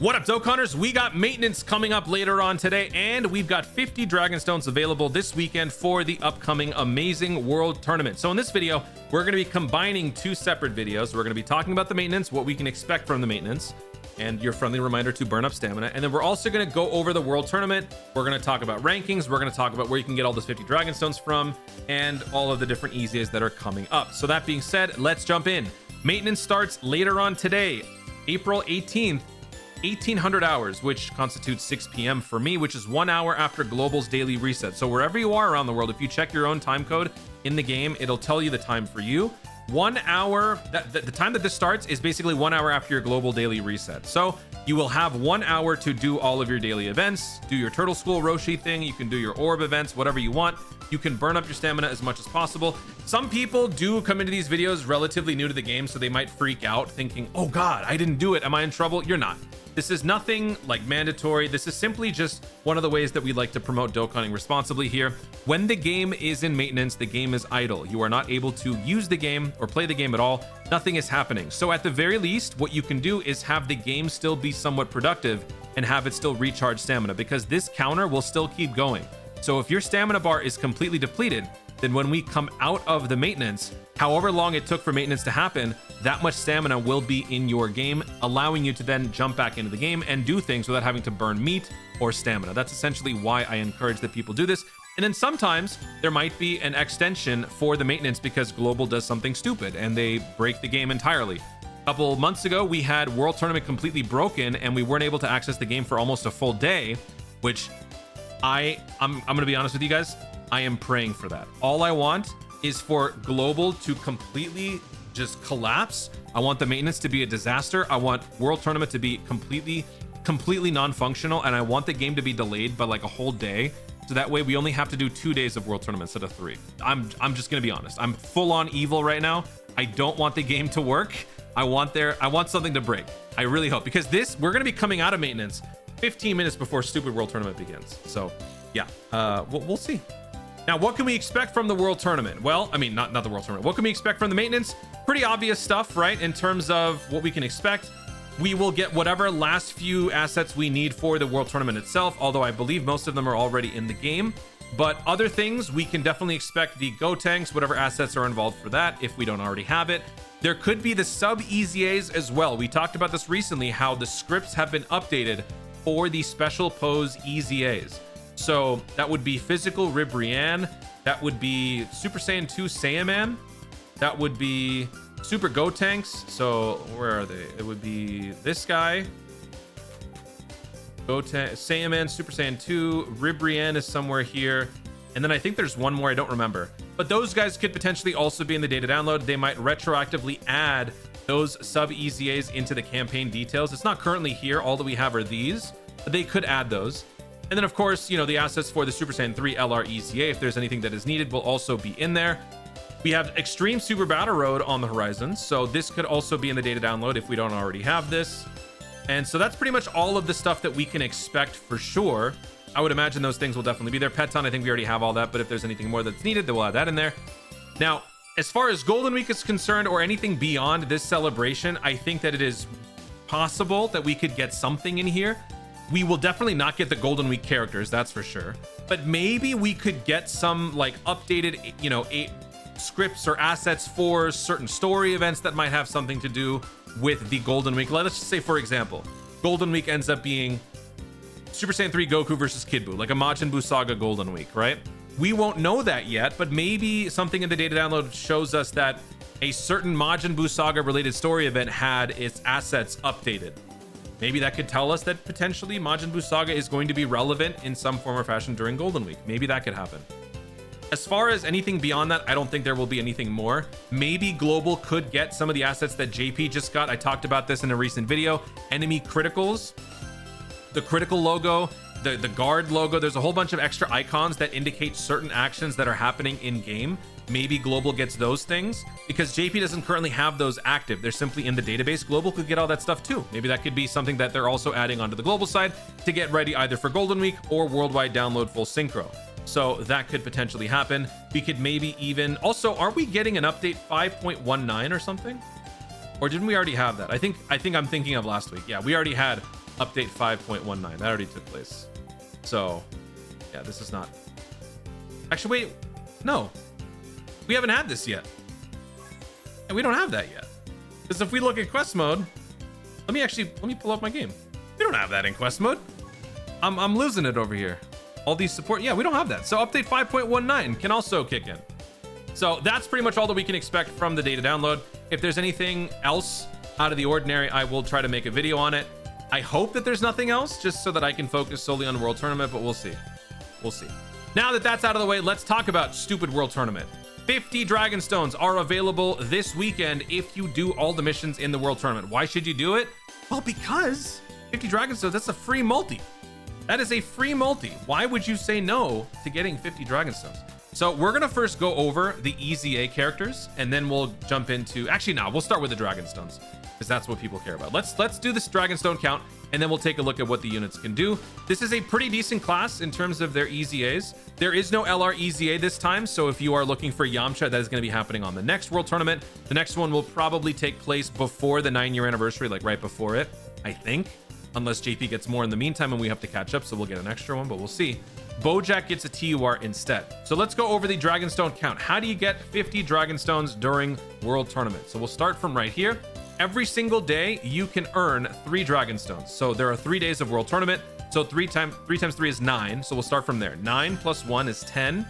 What up, Dokkaners? We got maintenance coming up later on today, and we've got 50 Dragon Stones available this weekend for the upcoming amazing World Tournament. So in this video, we're going to be combining two separate videos. We're going to be talking about the maintenance, what we can expect from the maintenance, and your friendly reminder to burn up stamina. And then we're also going to go over the World Tournament. We're going to talk about rankings. We're going to talk about where you can get all those 50 Dragon Stones from, and all of the different EZAs that are coming up. So that being said, let's jump in. Maintenance starts later on today, April 18th. 1800 hours, which constitutes 6 p.m. for me, which is 1 hour after Global's daily reset. So wherever you are around the world, if you check your own time code in the game, it'll tell you the time for you. 1 hour, the time that this starts is basically 1 hour after your global daily reset. So you will have 1 hour to do all of your daily events, do your Turtle School Roshi thing, you can do your orb events, whatever you want. You can burn up your stamina as much as possible. Some people do come into these videos relatively new to the game, so they might freak out thinking, oh God, I didn't do it. Am I in trouble? You're not. This is nothing like mandatory. This is simply just one of the ways that we like to promote Dokkaning responsibly here. When the game is in maintenance, the game is idle. You are not able to use the game or play the game at all. Nothing is happening. So at the very least, what you can do is have the game still be somewhat productive and have it still recharge stamina, because this counter will still keep going. So if your stamina bar is completely depleted, then when we come out of the maintenance, however long it took for maintenance to happen, that much stamina will be in your game, allowing you to then jump back into the game and do things without having to burn meat or stamina. That's essentially why I encourage that people do this. And then sometimes there might be an extension for the maintenance because Global does something stupid and they break the game entirely. A couple months ago, we had World Tournament completely broken and we weren't able to access the game for almost a full day, which I'm gonna be honest with you guys, I am praying for that. All I want is for Global to completely just collapse. I want the maintenance to be a disaster. I want World Tournament to be completely non-functional, and I want the game to be delayed by like a whole day, so that way we only have to do 2 days of World Tournament instead of 3. I'm just gonna be honest. I'm full on evil right now. I don't want the game to work. I want something to break. I really hope, because we're gonna be coming out of maintenance 15 minutes before stupid World Tournament begins. So yeah, we'll see. Now, what can we expect from the World Tournament? Well, I mean, not the World Tournament. What can we expect from the maintenance? Pretty obvious stuff, right? In terms of what we can expect. We will get whatever last few assets we need for the World Tournament itself, although I believe most of them are already in the game. But other things, we can definitely expect the Go Tanks, whatever assets are involved for that, if we don't already have it. There could be the sub EZAs as well. We talked about this recently, how the scripts have been updated for the special pose EZAs. So that would be Physical Ribrianne, that would be Super Saiyan 2 Saiyaman, that would be Super Gotenks. So where are they? It would be this guy, Saiyaman, Super Saiyan 2, Ribrianne is somewhere here, and then I think there's one more, I don't remember. But those guys could potentially also be in the data download. They might retroactively add those sub EZAs into the campaign details. It's not currently here. All that we have are these, but they could add those. And then, of course, you know, the assets for the Super Saiyan 3 LR EZA, if there's anything that is needed, will also be in there. We have Extreme Super Battle Road on the horizon, so this could also be in the data download if we don't already have this. And so that's pretty much all of the stuff that we can expect for sure. I would imagine those things will definitely be there. Peton, I think we already have all that, but if there's anything more that's needed, then we'll add that in there. Now, as far as Golden Week is concerned, or anything beyond this celebration, I think that it is possible that we could get something in here. We will definitely not get the Golden Week characters, that's for sure. But maybe we could get some like updated, you know, scripts or assets for certain story events that might have something to do with the Golden Week. Let's just say, for example, Golden Week ends up being Super Saiyan 3 Goku versus Kid Buu, like a Majin Buu Saga Golden Week, right? We won't know that yet, but maybe something in the data download shows us that a certain Majin Buu Saga related story event had its assets updated. Maybe that could tell us that potentially Majin Buu Saga is going to be relevant in some form or fashion during Golden Week. Maybe that could happen. As far as anything beyond that, I don't think there will be anything more. Maybe Global could get some of the assets that JP just got. I talked about this in a recent video. Enemy criticals, the critical logo, the guard logo. There's a whole bunch of extra icons that indicate certain actions that are happening in game. Maybe Global gets those things because JP doesn't currently have those active. They're simply in the database. Global could get all that stuff too. Maybe that could be something that they're also adding onto the Global side to get ready either for Golden Week or worldwide download full synchro. So that could potentially happen. We could maybe even also, are we getting an update 5.19 or something? Or didn't we already have that? I think I'm thinking of last week. Yeah, we already had update 5.19. That already took place. So yeah, this is not actually, wait, no, we haven't had this yet, and we don't have that yet. Because if we look at quest mode, let me pull up my game. We don't have that in quest mode. I'm losing it over here. All these support, yeah, we don't have that. So update 5.19 can also kick in. So that's pretty much all that we can expect from the data download. If there's anything else out of the ordinary, I will try to make a video on it. I hope that there's nothing else, just so that I can focus solely on World Tournament, but we'll see. We'll see. Now that that's out of the way, let's talk about stupid World Tournament. 50 Dragon Stones are available this weekend if you do all the missions in the World Tournament. Why should you do it? Well, because 50 Dragon Stones, that's a free multi. That is a free multi. Why would you say no to getting 50 Dragon Stones? So we're gonna first go over the EZA characters, and then we'll jump into, actually no, we'll start with the Dragon Stones, because that's what people care about. Let's do this Dragon Stone count, and then we'll take a look at what the units can do. This is a pretty decent class in terms of their EZAs. There is no LR EZA this time, so if you are looking for Yamcha, that is going to be happening on the next World Tournament. The next one will probably take place before the 9-year anniversary, like right before it, I think, unless JP gets more in the meantime and we have to catch up, so we'll get an extra one, but we'll see. Bojack gets a TUR instead. So let's go over the Dragon Stone count. How do you get 50 Dragon Stones during World Tournament? So we'll start from right here. Every single day you can earn 3 Dragon Stones. So there are 3 days of World Tournament. So 3 times 3 is 9. So we'll start from there. 9 plus 1 is 10.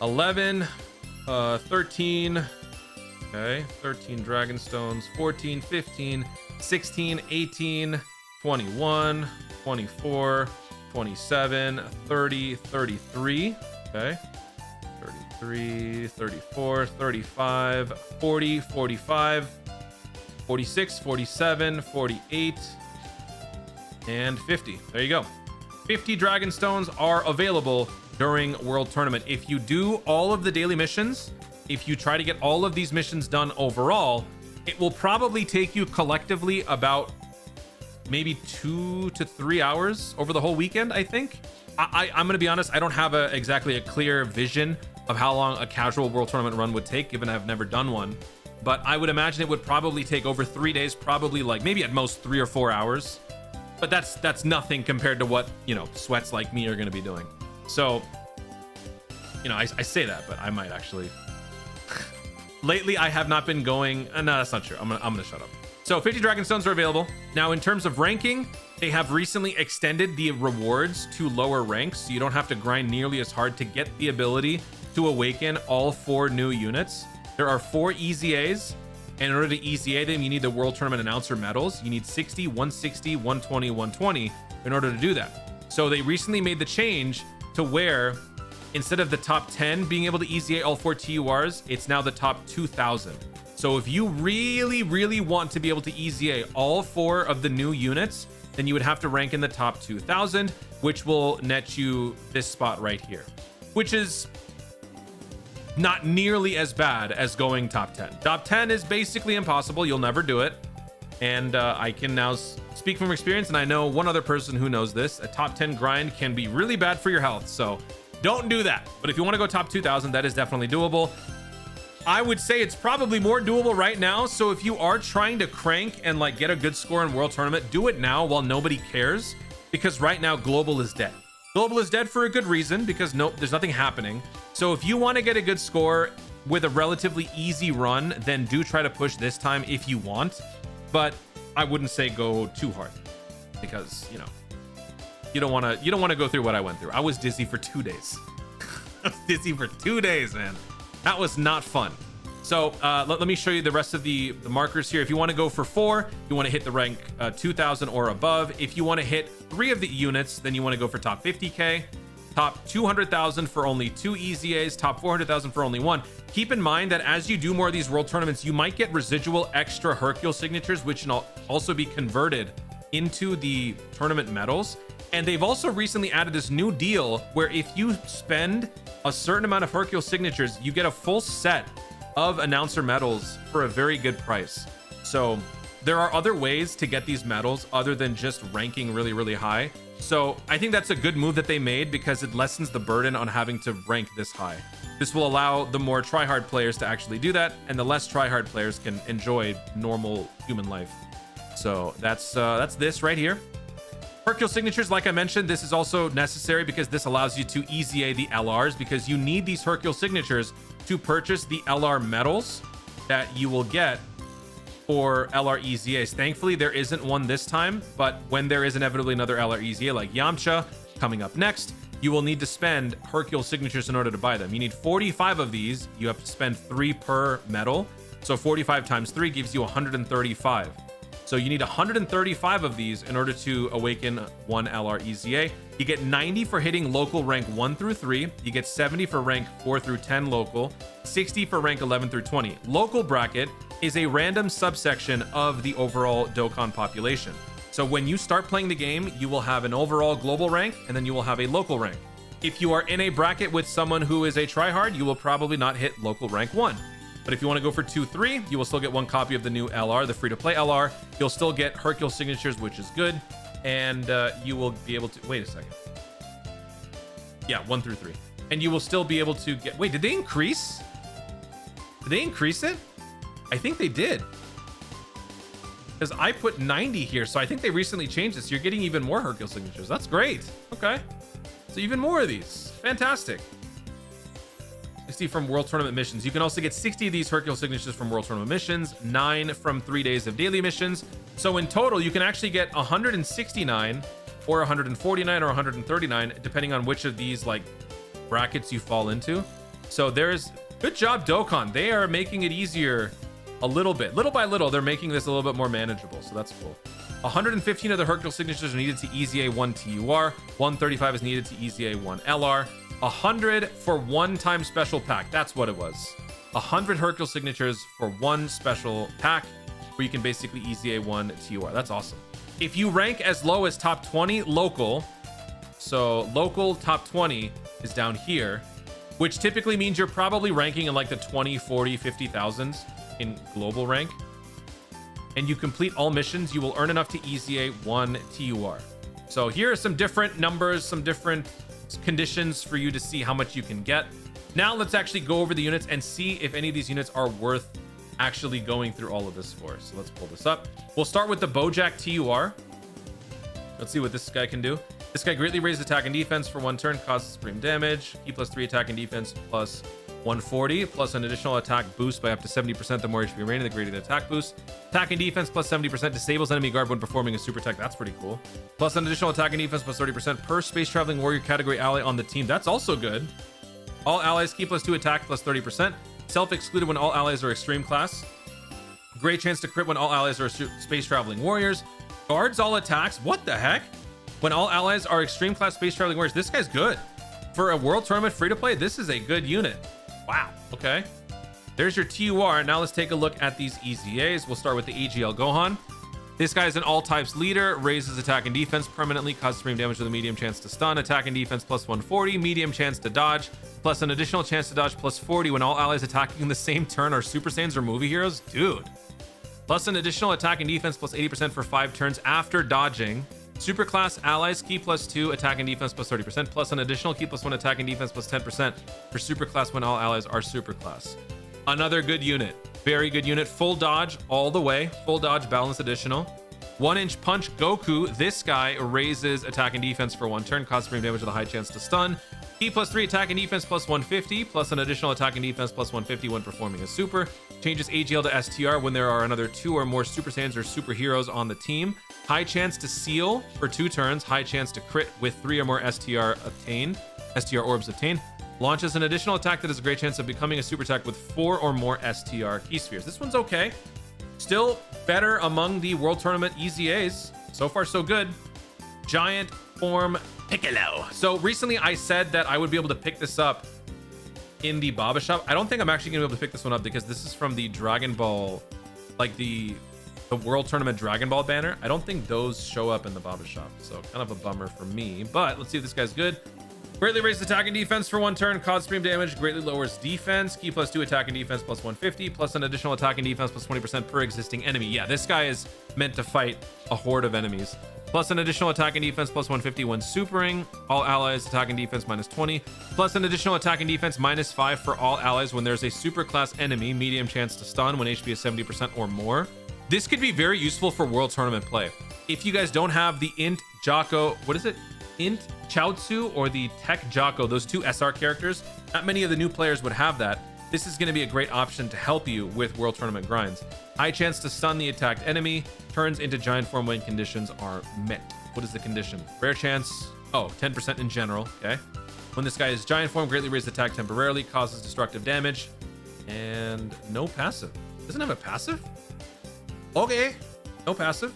11, 13. Okay, 13 Dragon Stones. 14, 15, 16, 18, 21, 24, 27, 30, 33. Okay. 33, 34, 35, 40, 45, 46, 47, 48, and 50. There you go. 50 Dragon Stones are available during World Tournament. If you do all of the daily missions, if you try to get all of these missions done overall, it will probably take you collectively about maybe 2 to 3 hours over the whole weekend, I think. I'm going to be honest, I don't have exactly a clear vision of how long a casual World Tournament run would take, given I've never done one. But I would imagine it would probably take over 3 days, probably like maybe at most 3 or 4 hours. But that's nothing compared to what, you know, sweats like me are going to be doing. So, you know, I say that, but I might actually. Lately, I have not been going. No, that's not true. I'm gonna shut up. So 50 Dragon Stones are available. Now, in terms of ranking, they have recently extended the rewards to lower ranks, so you don't have to grind nearly as hard to get the ability to awaken all 4 new units. There are 4 EZAs, and in order to EZA them, you need the World Tournament Announcer medals. You need 60, 160, 120, 120 in order to do that. So they recently made the change to where instead of the top 10 being able to EZA all 4 TURs, it's now the top 2,000. So if you really, really want to be able to EZA all 4 of the new units, then you would have to rank in the top 2,000, which will net you this spot right here, which is not nearly as bad as going top 10. Top 10 is basically impossible. You'll never do it. And I can now speak from experience, and I know one other person who knows this. A top 10 grind can be really bad for your health, so don't do that. But if you want to go top 2,000, that is definitely doable. I would say it's probably more doable right now. So if you are trying to crank and like get a good score in World Tournament, do it now while nobody cares, because right now Global is dead. Global is dead for a good reason, because there's nothing happening. So if you want to get a good score with a relatively easy run, then do try to push this time if you want. But I wouldn't say go too hard, because you know you don't want to go through what I went through. I was dizzy for 2 days. I was dizzy for 2 days, man. That was not fun. So let me show you the rest of the markers here. If you want to go for 4, you want to hit the rank 2,000 or above. If you want to hit 3 of the units, then you want to go for top 50k, top 200,000 for only 2 EZAs, top 400,000 for only 1. Keep in mind that as you do more of these World Tournaments, you might get residual extra Hercule signatures, which can also be converted into the tournament medals. And they've also recently added this new deal where if you spend a certain amount of Hercule signatures, you get a full set of announcer medals for a very good price. So there are other ways to get these medals other than just ranking really, really high. So I think that's a good move that they made, because it lessens the burden on having to rank this high. This will allow the more tryhard players to actually do that, and the less tryhard players can enjoy normal human life. So that's this right here. Hercule signatures, like I mentioned, this is also necessary because this allows you to EZA the LRs, because you need these Hercule signatures to purchase the LR medals that you will get for LR EZAs. Thankfully, there isn't one this time, but when there is inevitably another LR EZA like Yamcha coming up next, you will need to spend Hercule signatures in order to buy them. You need 45 of these. You have to spend 3 per medal. So 45 times 3 gives you 135. So you need 135 of these in order to awaken one LR EZA. You get 90 for hitting local rank 1 through 3. You get 70 for rank 4 through 10 local, 60 for rank 11 through 20. Local bracket is a random subsection of the overall Dokkan population. So when you start playing the game, you will have an overall global rank, and then you will have a local rank. If you are in a bracket with someone who is a tryhard, you will probably not hit local rank 1. But if you want to go for 2-3, you will still get 1 copy of the new LR, the free-to-play LR. You'll still get Hercule signatures, which is good. And you will be able to... Wait a second. Yeah, 1 through 3. And you will still be able to get... Wait, did they increase? Did they increase it? I think they did. Because I put 90 here, so I think they recently changed this. You're getting even more Hercule signatures. That's great. Okay. So even more of these. Fantastic. 60 from World Tournament missions. You can also get 60 of these Hercule signatures from World Tournament missions, 9 from 3 days of daily missions. So in total, you can actually get 169 or 149 or 139, depending on which of these like brackets you fall into. So there's good job, Dokkan. They are making it easier a little bit. Little by little, they're making this a little bit more manageable. So that's cool. 115 of the Hercule signatures are needed to EZA 1 TUR. 135 is needed to EZA 1 LR. 100 for 1 time special pack. That's what it was. 100 Hercule signatures for 1 special pack where you can basically EZA 1 TUR. That's awesome. If you rank as low as top 20 local, so local top 20 is down here, which typically means you're probably ranking in like the 20, 40, 50,000s in global rank, and you complete all missions, you will earn enough to EZA 1 TUR. So here are some different numbers, some different conditions for you to see how much you can get. Now let's actually go over the units and see if any of these units are worth actually going through all of this for. So let's pull this up. We'll start with the Bojack TUR. Let's see what this guy can do. This guy greatly raises attack and defense for 1 turn, causes supreme damage. He plus 3 attack and defense plus 140, plus an additional attack boost by up to 70%. The more HP remaining, the greater the attack boost. Attack and defense plus 70%, disables enemy guard when performing a super attack. That's pretty cool. Plus an additional attack and defense plus 30% per space traveling warrior category ally on the team. That's also good. All allies keep plus 2 attack plus 30%. Self-excluded when all allies are extreme class. Great chance to crit when all allies are space traveling warriors. Guards all attacks. What the heck? When all allies are extreme class space traveling warriors. This guy's good. For a world tournament free to play, this is a good unit. Wow. Okay. There's your TUR. Now let's take a look at these EZAs. We'll start with the AGL Gohan. This guy is an all types leader, raises attack and defense permanently, causes supreme damage with a medium chance to stun, attack and defense plus 140, medium chance to dodge, plus an additional chance to dodge plus 40 when all allies attacking in the same turn are Super Saiyans or movie heroes. Dude. Plus an additional attack and defense plus 80% for 5 turns after dodging. Super class allies, key plus 2, attack and defense plus 30%, plus an additional key plus 1, attack and defense plus 10% for super class when all allies are super class. Another good unit. Very good unit. Full dodge all the way. Full dodge, balance additional. 1-inch punch Goku. This guy raises attack and defense for 1 turn, causes supreme damage with a high chance to stun. Key plus 3, attack and defense plus 150, plus an additional attack and defense plus 150 when performing a super. Changes AGL to STR when there are another 2 or more Super Saiyans or superheroes on the team. High chance to seal for 2 turns. High chance to crit with 3 or more STR orbs obtained. Launches an additional attack that has a great chance of becoming a super attack with 4 or more STR key spheres. This one's okay. Still better among the World Tournament EZAs. So far, so good. Giant form Piccolo. So recently I said that I would be able to pick this up in the Baba shop. I don't think I'm actually gonna be able to pick this one up because this is from the Dragon Ball, like the World Tournament Dragon Ball banner. I don't think those show up in the Baba shop, so kind of a bummer for me. But let's see if this guy's good. Greatly raises attack and defense for 1 turn, cause supreme damage, greatly lowers defense, key plus 2 attack and defense plus 150, plus an additional attack and defense plus 20% per existing enemy. Yeah, this guy is meant to fight a horde of enemies. Plus an additional attack and defense plus 150 when supering. All allies attack and defense minus 20. Plus an additional attack and defense minus 5 for all allies when there's a super class enemy. Medium chance to stun when HP is 70% or more. This could be very useful for World Tournament play. If you guys don't have the Int Jocko, what is it? Int Chaozu or the Tech Jocko, those two SR characters, not many of the new players would have that. This is going to be a great option to help you with World Tournament grinds. High chance to stun the attacked enemy, turns into giant form when conditions are met. What is the condition? Rare chance, 10% in general, okay. When this guy is giant form, greatly raised attack temporarily, causes destructive damage, and no passive. Doesn't have a passive? Okay, no passive.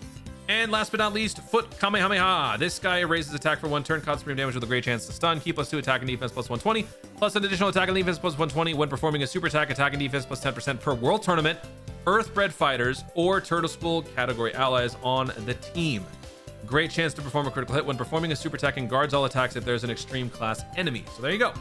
And last but not least, Foot Kamehameha. This guy raises attack for 1 turn, causes supreme damage with a great chance to stun. Key +2 attack and defense plus 120, plus an additional attack and defense plus 120 when performing a super attack and defense plus 10% per World Tournament, Earthbred fighters, or Turtle School category allies on the team. Great chance to perform a critical hit when performing a super attack and guards all attacks if there's an extreme class enemy. So there you go.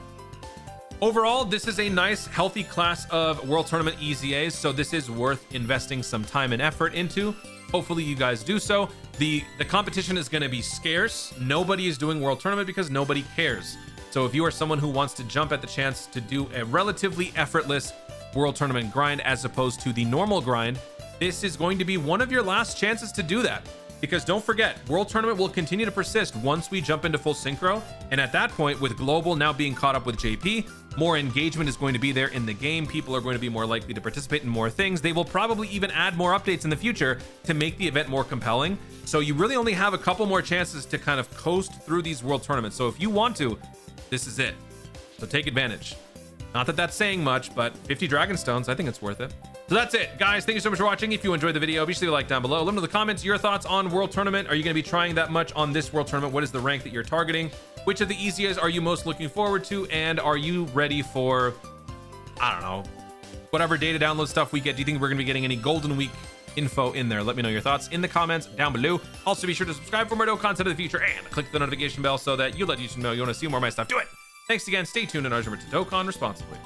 Overall, this is a nice, healthy class of World Tournament EZAs, so this is worth investing some time and effort into. Hopefully you guys do so. The competition is going to be scarce. Nobody is doing World Tournament because nobody cares. So if you are someone who wants to jump at the chance to do a relatively effortless World Tournament grind as opposed to the normal grind, this is going to be one of your last chances to do that. Because don't forget, World Tournament will continue to persist once we jump into full synchro. And at that point, with Global now being caught up with JP, more engagement is going to be there in the game. People are going to be more likely to participate in more things. They will probably even add more updates in the future to make the event more compelling. So you really only have a couple more chances to kind of coast through these World Tournaments. So if you want to, this is it. So take advantage. Not that that's saying much, but 50 Dragon Stones, I think it's worth it. So that's it, guys. Thank you so much for watching. If you enjoyed the video, be sure to like down below. Let me know in the comments your thoughts on World Tournament. Are you going to be trying that much on this World Tournament? What is the rank that you're targeting? Which of the EZAs are you most looking forward to? And are you ready for, I don't know, whatever data download stuff we get? Do you think we're going to be getting any Golden Week info in there? Let me know your thoughts in the comments down below. Also, be sure to subscribe for more Dokkan content in the future and click the notification bell so that you let YouTube know you want to see more of my stuff. Do it. Thanks again. Stay tuned and remember to Dokkan responsibly.